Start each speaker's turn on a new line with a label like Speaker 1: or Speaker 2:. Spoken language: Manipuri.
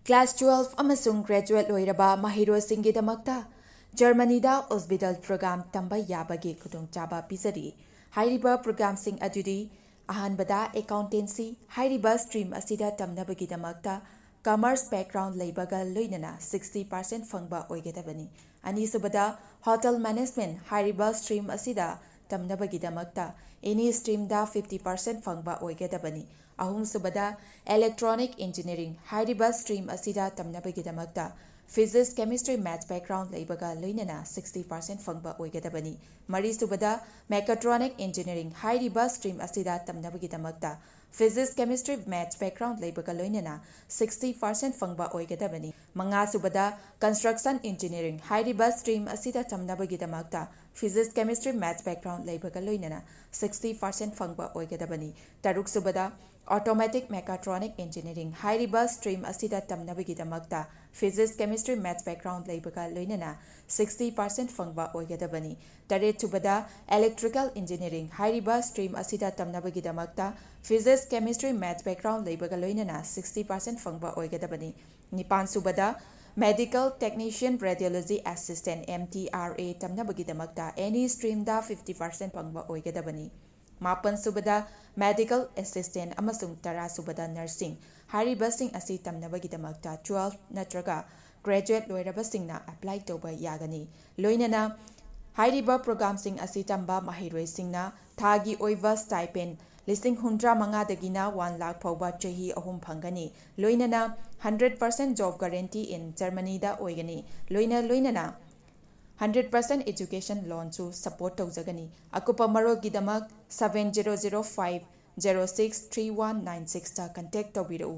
Speaker 1: Class 12 amasung graduate loiraba mahirosinggidamakta Germanyda hospital program tamba yabagi khudongchaba pisari hairiba programsing adudi ahanbada accountancy hairiba stream asida tamnabagidamakta commerce background leibaga loinana 60% fangba oigedabani anisubada hotel management hairiba stream asida tamnabagidamakta any stream da 50% fangba oigedabani ahum subada electronic engineering hairiba stream asida tamnabagidamakta physics chemistry maths background leibaga loinana 60% fangba oigedabani mari subada mechatronic engineering hairiba stream asida tamnabagidamakta physics chemistry maths background leibaga loinana 60% fangba oigedabani manga subada construction engineering hairiba stream asida tamnabagidamakta physics chemistry maths background leibaga loinana 60% fangba oigedabani taruk subada automatic mechatronic engineering hairiba stream asida tamnabagidamakta physics chemistry maths background leibaga loinana 60% fangba oigedabani taret subada electrical engineering hairiba stream asida tamnabagidamakta physics chemistry maths background leibaga loinana 60% fangba oigedabani nipan subada medical technician radiology assistant MTRA tamnabagidamakta any stream da 50% fangba oigedabani Mapan subada medical assistant amasung tara subada nursing haribasing asi tamnabagidamakta 12 natraga graduate loirabasingna apply toba yagani loinana hariba program sing asi tamba mahiroi singna thagi oiva stipend listing 105 dagina 1 lakh phawba chahi ahum phangani loinana 100% job guarantee in Germany da oigani loinana 100% education loan to support tawjagani akupa marol gidamak 7005 063196 ta contact tawbirau